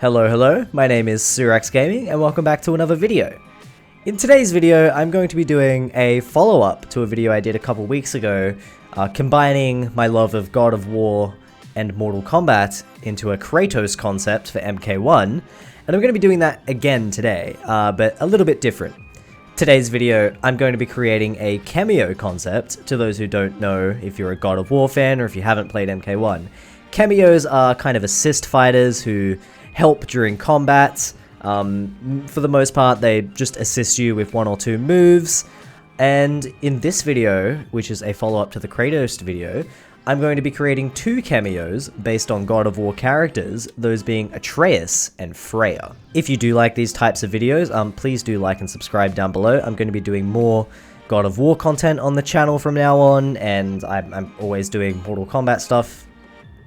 Hello, my name is Surax Gaming and welcome back to another video. In today's video, I'm going to be doing a follow-up to a video I did a couple weeks ago, combining my love of God of War and Mortal Kombat into a Kratos concept for MK1, and I'm going to be doing that again today, but a little bit different. Today's video, I'm going to be creating a cameo concept. To those who don't know, if you're a God of War fan or if you haven't played MK1, cameos are kind of assist fighters who help during combat. For the most part, they just assist you with one or two moves. And in this video, which is a follow-up to the Kratos video, I'm going to be creating two cameos based on God of War characters, those being Atreus and Freya. If you do like these types of videos, please do like and subscribe down below. I'm going to be doing more God of War content on the channel from now on, and I'm always doing Mortal Kombat stuff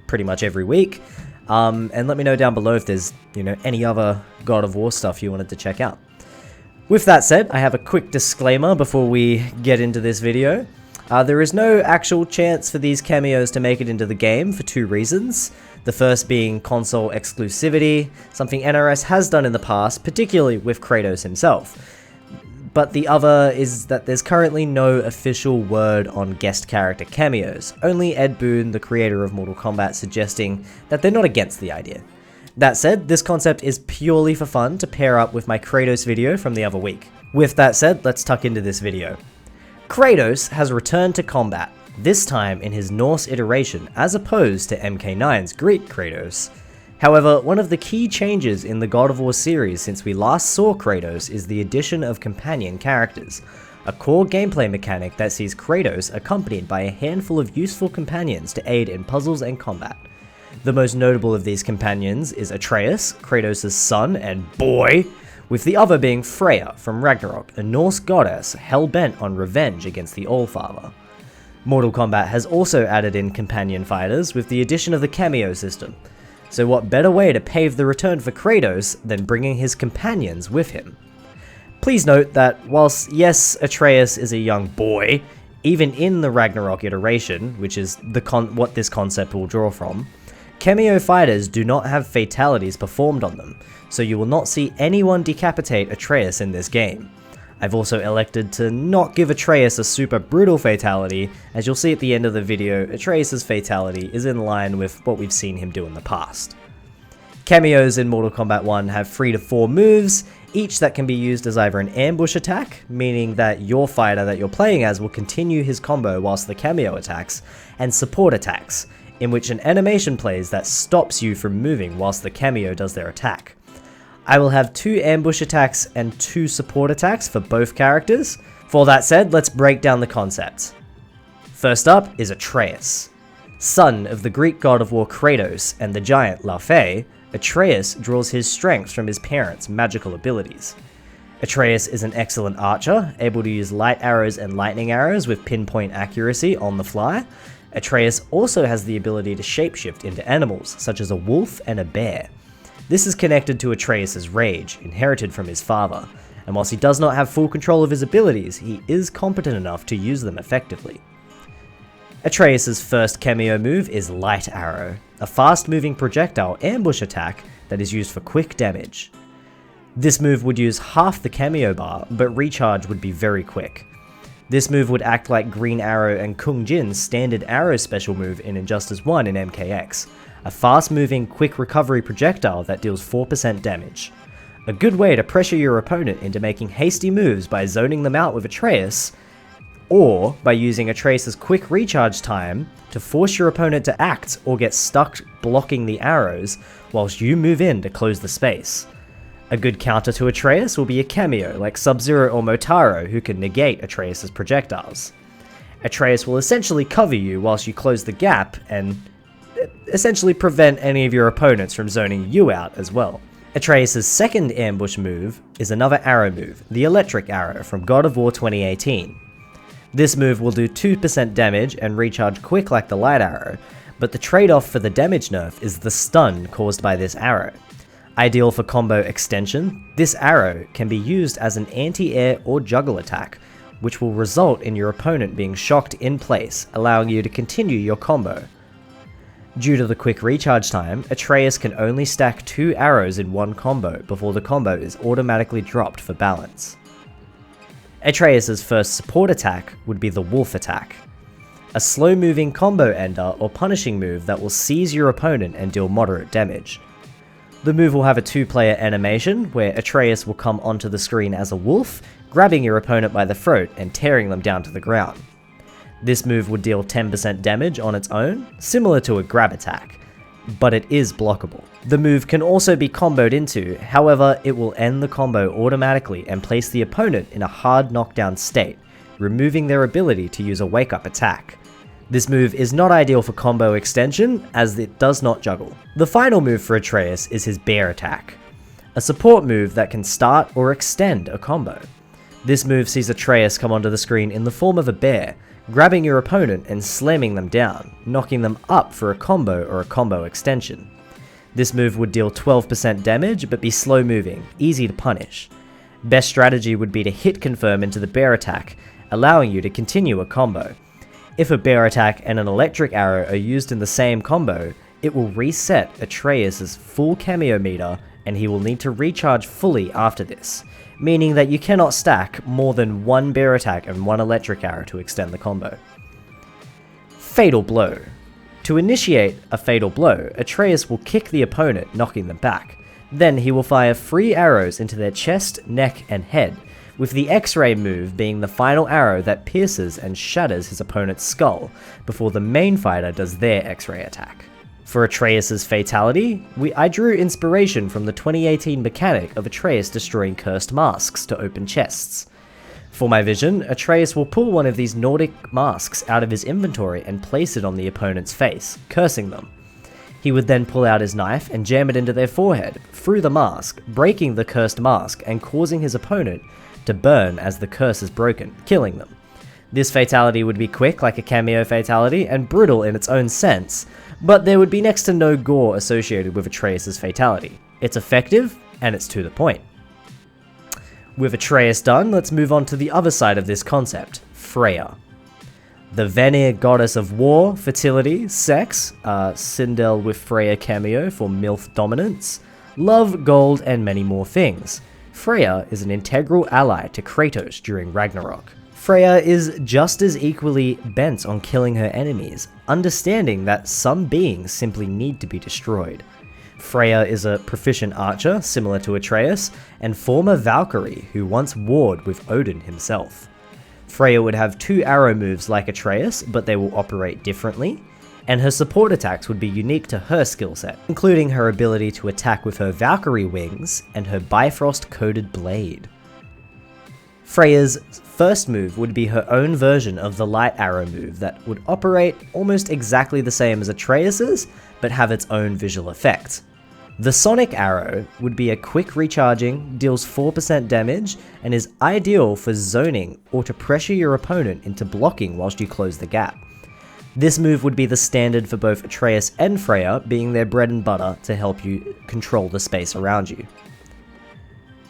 pretty much every week. And let me know down below if there's, any other God of War stuff you wanted to check out. With that said, I have a quick disclaimer before we get into this video. There is no actual chance for these cameos to make it into the game for two reasons. The first being console exclusivity, something NRS has done in the past, particularly with Kratos himself. But the other is that there's currently no official word on guest character cameos, only Ed Boon, the creator of Mortal Kombat, suggesting that they're not against the idea. That said, this concept is purely for fun to pair up with my Kratos video from the other week. With that said, let's tuck into this video. Kratos has returned to combat, this time in his Norse iteration as opposed to MK9's Greek Kratos. However, one of the key changes in the God of War series since we last saw Kratos is the addition of companion characters, a core gameplay mechanic that sees Kratos accompanied by a handful of useful companions to aid in puzzles and combat. The most notable of these companions is Atreus, Kratos' son and boy, with the other being Freya from Ragnarok, a Norse goddess hell-bent on revenge against the Allfather. Mortal Kombat has also added in companion fighters with the addition of the cameo system. So what better way to pave the return for Kratos than bringing his companions with him? Please note that whilst yes, Atreus is a young boy, even in the Ragnarok iteration, which is what this concept will draw from, cameo fighters do not have fatalities performed on them, so you will not see anyone decapitate Atreus in this game. I've also elected to not give Atreus a super brutal fatality. As you'll see at the end of the video, Atreus' fatality is in line with what we've seen him do in the past. Cameos in Mortal Kombat 1 have 3 to 4 moves, each that can be used as either an ambush attack, meaning that your fighter that you're playing as will continue his combo whilst the cameo attacks, and support attacks, in which an animation plays that stops you from moving whilst the cameo does their attack. I will have 2 ambush attacks and 2 support attacks for both characters. For that said, let's break down the concept. First up is Atreus. Son of the Greek god of war Kratos and the giant Laufey, Atreus draws his strength from his parents' magical abilities. Atreus is an excellent archer, able to use light arrows and lightning arrows with pinpoint accuracy on the fly. Atreus also has the ability to shapeshift into animals, such as a wolf and a bear. This is connected to Atreus' rage, inherited from his father, and whilst he does not have full control of his abilities, he is competent enough to use them effectively. Atreus' first cameo move is Light Arrow, a fast-moving projectile ambush attack that is used for quick damage. This move would use half the cameo bar, but recharge would be very quick. This move would act like Green Arrow and Kung Jin's standard arrow special move in Injustice 1 in MKX, a fast-moving, quick recovery projectile that deals 4% damage. A good way to pressure your opponent into making hasty moves by zoning them out with Atreus, or by using Atreus' quick recharge time to force your opponent to act or get stuck blocking the arrows whilst you move in to close the space. A good counter to Atreus will be a cameo like Sub-Zero or Motaro who can negate Atreus' projectiles. Atreus will essentially cover you whilst you close the gap and essentially prevent any of your opponents from zoning you out as well. Atreus' second ambush move is another arrow move, the Electric Arrow from God of War 2018. This move will do 2% damage and recharge quick like the Light Arrow, but the trade-off for the damage nerf is the stun caused by this arrow. Ideal for combo extension, this arrow can be used as an anti-air or juggle attack, which will result in your opponent being shocked in place, allowing you to continue your combo. Due to the quick recharge time, Atreus can only stack 2 arrows in one combo before the combo is automatically dropped for balance. Atreus' first support attack would be the Wolf attack, a slow-moving combo ender or punishing move that will seize your opponent and deal moderate damage. The move will have a 2-player animation where Atreus will come onto the screen as a wolf, grabbing your opponent by the throat and tearing them down to the ground. This move would deal 10% damage on its own, similar to a grab attack, but it is blockable. The move can also be comboed into, however it will end the combo automatically and place the opponent in a hard knockdown state, removing their ability to use a wake-up attack. This move is not ideal for combo extension, as it does not juggle. The final move for Atreus is his bear attack, a support move that can start or extend a combo. This move sees Atreus come onto the screen in the form of a bear, grabbing your opponent and slamming them down, knocking them up for a combo or a combo extension. This move would deal 12% damage but be slow moving, easy to punish. Best strategy would be to hit confirm into the bear attack, allowing you to continue a combo. If a bear attack and an electric arrow are used in the same combo, it will reset Atreus' full cameo meter and he will need to recharge fully after this, meaning that you cannot stack more than 1 bear attack and 1 electric arrow to extend the combo. Fatal Blow. To initiate a Fatal Blow, Atreus will kick the opponent, knocking them back. Then he will fire 3 arrows into their chest, neck, and head, with the X-ray move being the final arrow that pierces and shatters his opponent's skull, before the main fighter does their X-ray attack. For Atreus' fatality, I drew inspiration from the 2018 mechanic of Atreus destroying cursed masks to open chests. For my vision, Atreus will pull one of these Nordic masks out of his inventory and place it on the opponent's face, cursing them. He would then pull out his knife and jam it into their forehead, through the mask, breaking the cursed mask and causing his opponent to burn as the curse is broken, killing them. This fatality would be quick like a cameo fatality and brutal in its own sense, but there would be next to no gore associated with Atreus' fatality. It's effective, and it's to the point. With Atreus done, let's move on to the other side of this concept, Freya. The Vanir goddess of war, fertility, sex, Sindel with Freya cameo for MILF dominance, love, gold, and many more things. Freya is an integral ally to Kratos during Ragnarok. Freya is just as equally bent on killing her enemies, understanding that some beings simply need to be destroyed. Freya is a proficient archer, similar to Atreus, and former Valkyrie who once warred with Odin himself. Freya would have 2 arrow moves like Atreus, but they will operate differently, and her support attacks would be unique to her skill set, including her ability to attack with her Valkyrie wings and her Bifrost-coated blade. Freya's first move would be her own version of the light arrow move that would operate almost exactly the same as Atreus's, but have its own visual effect. The sonic arrow would be a quick recharging, deals 4% damage, and is ideal for zoning or to pressure your opponent into blocking whilst you close the gap. This move would be the standard for both Atreus and Freya, being their bread and butter to help you control the space around you.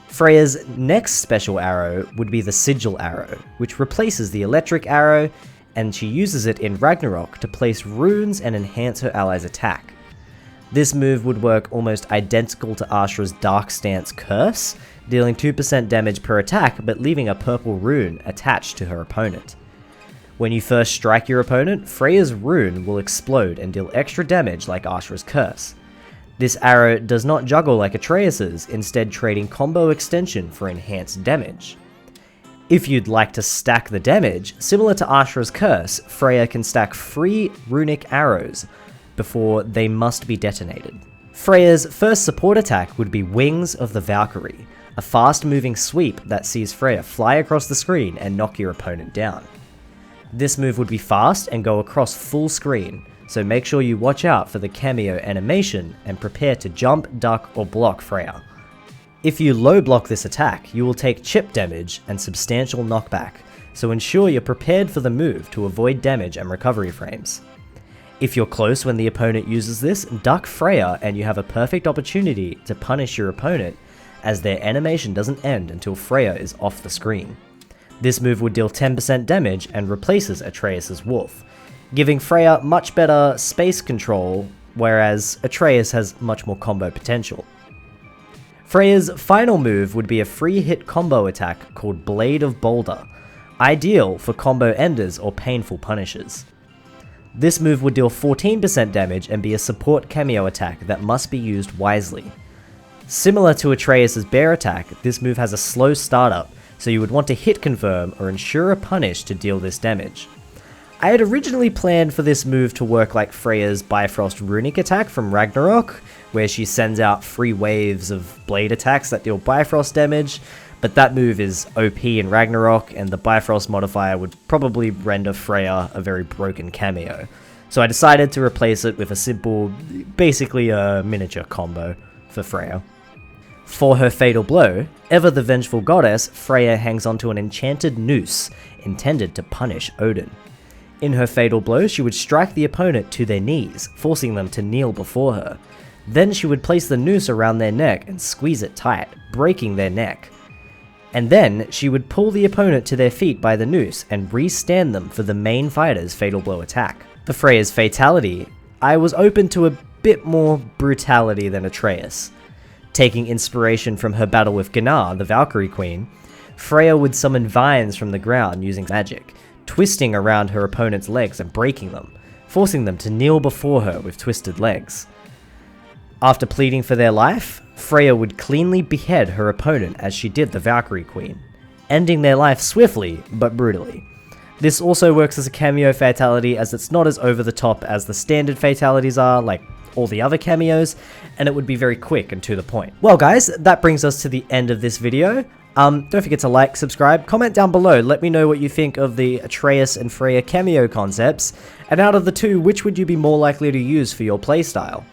Freya's next special arrow would be the Sigil arrow, which replaces the electric arrow, and she uses it in Ragnarok to place runes and enhance her allies' attack. This move would work almost identical to Ashra's Dark Stance Curse, dealing 2% damage per attack but leaving a purple rune attached to her opponent. When you first strike your opponent, Freya's rune will explode and deal extra damage like Ashra's Curse. This arrow does not juggle like Atreus's, instead trading combo extension for enhanced damage. If you'd like to stack the damage, similar to Ashra's Curse, Freya can stack 3 runic arrows before they must be detonated. Freya's first support attack would be Wings of the Valkyrie, a fast-moving sweep that sees Freya fly across the screen and knock your opponent down. This move would be fast and go across full screen, so make sure you watch out for the cameo animation and prepare to jump, duck, or block Freya. If you low block this attack, you will take chip damage and substantial knockback, so ensure you're prepared for the move to avoid damage and recovery frames. If you're close when the opponent uses this, duck Freya and you have a perfect opportunity to punish your opponent, as their animation doesn't end until Freya is off the screen. This move would deal 10% damage and replaces Atreus' wolf, giving Freya much better space control whereas Atreus has much more combo potential. Freya's final move would be a free hit combo attack called Blade of Boulder, ideal for combo enders or painful punishes. This move would deal 14% damage and be a support cameo attack that must be used wisely. Similar to Atreus' bear attack, this move has a slow startup, so you would want to hit confirm or ensure a punish to deal this damage. I had originally planned for this move to work like Freya's Bifrost runic attack from Ragnarok, where she sends out 3 waves of blade attacks that deal Bifrost damage, but that move is OP in Ragnarok, and the Bifrost modifier would probably render Freya a very broken cameo. So I decided to replace it with a simple, basically a miniature combo for Freya. For her fatal blow, ever the vengeful goddess, Freya hangs onto an enchanted noose intended to punish Odin. In her fatal blow, she would strike the opponent to their knees, forcing them to kneel before her. Then she would place the noose around their neck and squeeze it tight, breaking their neck. And then she would pull the opponent to their feet by the noose and re-stand them for the main fighter's fatal blow attack. For Freya's fatality, I was open to a bit more brutality than Atreus. Taking inspiration from her battle with Gunnar, the Valkyrie Queen, Freya would summon vines from the ground using magic, twisting around her opponent's legs and breaking them, forcing them to kneel before her with twisted legs. After pleading for their life, Freya would cleanly behead her opponent as she did the Valkyrie Queen, ending their life swiftly but brutally. This also works as a cameo fatality, as it's not as over the top as the standard fatalities are, like all the other cameos, and it would be very quick and to the point. Well guys, that brings us to the end of this video. Don't forget to like, subscribe, comment down below, let me know what you think of the Atreus and Freya cameo concepts, and out of the two, which would you be more likely to use for your playstyle?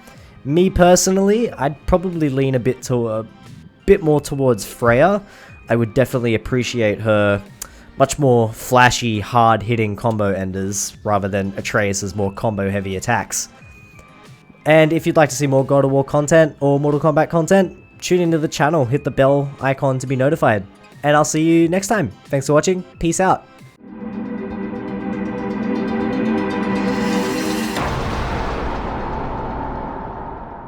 Me personally, I'd probably lean a bit more towards Freya. I would definitely appreciate her much more flashy, hard-hitting combo enders, rather than Atreus' more combo-heavy attacks. And if you'd like to see more God of War content or Mortal Kombat content, tune into the channel, hit the bell icon to be notified. And I'll see you next time. Thanks for watching, peace out.